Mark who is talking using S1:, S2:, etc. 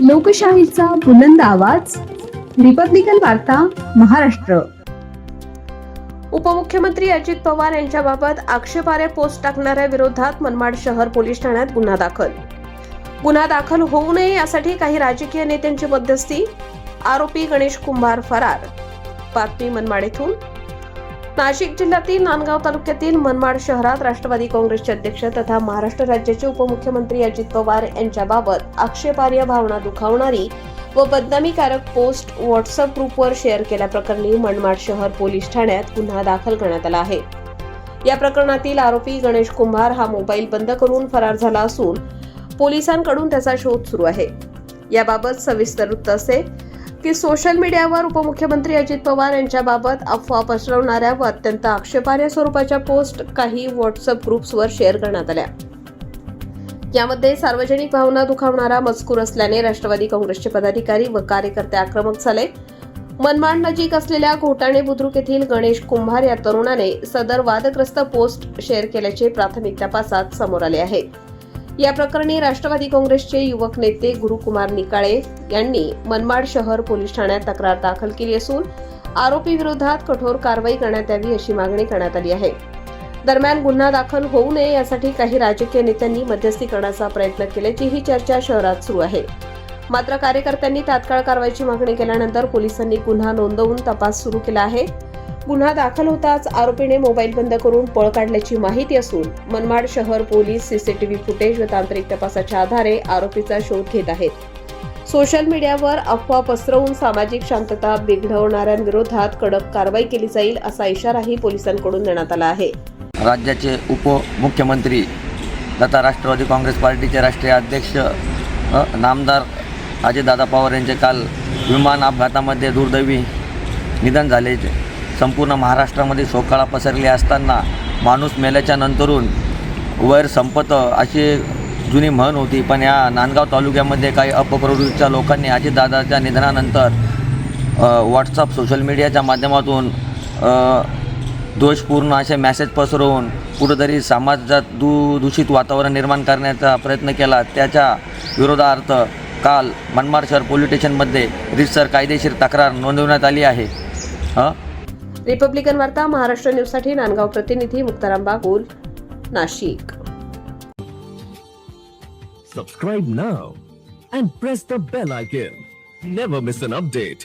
S1: लोकशाहीचा बुलंद आवाज, रिपब्लिकन वार्ता, महाराष्ट्र.
S2: उपमुख्यमंत्री अजित पवार यांच्याबाबत आक्षेपार्ह पोस्ट टाकणाऱ्या विरोधात मनमाड शहर पोलीस ठाण्यात गुन्हा दाखल होऊ नये यासाठी काही राजकीय नेत्यांची मध्यस्थी. आरोपी गणेश कुंभार फरार. बातमी मनमाड येथून. नाशिक जिल्ह्यातील नांदगाव तालुक्यातील मनमाड शहरात राष्ट्रवादी काँग्रेसचे अध्यक्ष तथा महाराष्ट्र राज्याचे उपमुख्यमंत्री अजित पवार यांच्याबाबत आक्षेपार्ह, भावना दुखावणारी व बदनामीकारक पोस्ट व्हॉट्सअप ग्रुपवर शेअर केल्याप्रकरणी मनमाड शहर पोलीस ठाण्यात गुन्हा दाखल करण्यात आला आहे. या प्रकरणातील आरोपी गणेश कुंभार हा मोबाईल बंद करून फरार झाला असून पोलिसांकडून त्याचा शोध सुरू आहे. याबाबत सविस्तर वृत्त असे की सोशल मीडियावर उपमुख्यमंत्री अजित पवार यांच्याबाबत अफवा पसरवणाऱ्या व अत्यंत आक्षेपार्ह स्वरूपाच्या पोस्ट काही व्हॉट्सअप ग्रुप्सवर शेअर करण्यात आल्या. यामध्ये सार्वजनिक भावना दुखावणारा मजकूर असल्याने राष्ट्रवादी काँग्रेसचे पदाधिकारी व कार्यकर्ते आक्रमक झाले. मनमाड नजीक असलेल्या घोटाणे बुद्रुक येथील गणेश कुंभार या तरुणाने सदर वादग्रस्त पोस्ट शेअर केल्याचे प्राथमिक तपासात समोर आले आहे. या प्रकरणी राष्ट्रवादी काँग्रेसचे युवक नेते गुरुकुमार निकाळे यांनी मनमाड शहर पोलीस ठाण्यात तक्रार दाखल केली असून आरोपी विरोधात कठोर कारवाई करण्यात यावी अशी मागणी करण्यात आली आहे. दरम्यान गुन्हा दाखल होऊ नये यासाठी काही राजकीय नेत्यांनी मध्यस्थी करण्याचा प्रयत्न केल्याची ही चर्चा शहरात सुरू आहे. मात्र कार्यकर्त्यांनी तात्काळ कारवाईची मागणी केल्यानंतर पोलिसांनी गुन्हा नोंदवून तपास सुरू केला आहे. गुन्हा दाखल होताच आरोपीने मोबाईल बंद करून पळ काढल्याची माहिती असून मनमाड शहर पोलीस सीसीटीव्ही फुटेज व तांत्रिक तपासाच्या आधारे आरोपीचा शोध घेत आहेत. सोशल मीडियावर अफवा पसरवून सामाजिक शांतता बिघडवणाऱ्यांविरोधात कडक कारवाई केली जाईल असा इशाराही पोलिसांकडून देण्यात आला आहे.
S3: राज्याचे उपमुख्यमंत्री तथा राष्ट्रवादी काँग्रेस पार्टीचे राष्ट्रीय अध्यक्ष नामदार अजितदादा पवार यांचे काल विमान अपघातामध्ये दुर्दैवी निधन झाले. संपूर्ण महाराष्ट्रामध्ये शोककळा पसरली असताना माणूस मेल्याच्या नंतरून वैर संपतं अशी जुनी म्हण होती. पण या नांदगाव तालुक्यामध्ये काही अपप्रवृत्तीच्या लोकांनी अजितदादाच्या निधनानंतर व्हॉट्सअप सोशल मीडियाच्या माध्यमातून दोषपूर्ण असे मेसेज पसरवून कुठंतरी समाजात दूषित वातावरण निर्माण करण्याचा प्रयत्न केला. त्याच्या विरोधार्थ काल मनमाड शहर पोलीस स्टेशनमध्ये रीतसर कायदेशीर तक्रार नोंदवण्यात आली आहे.
S2: रिपब्लिकन वार्ता महाराष्ट्र न्यूजसाठी नांदगाव प्रतिनिधी Muktaram Bagul, Nashik.
S4: Subscribe now and press the bell icon. Never miss an update.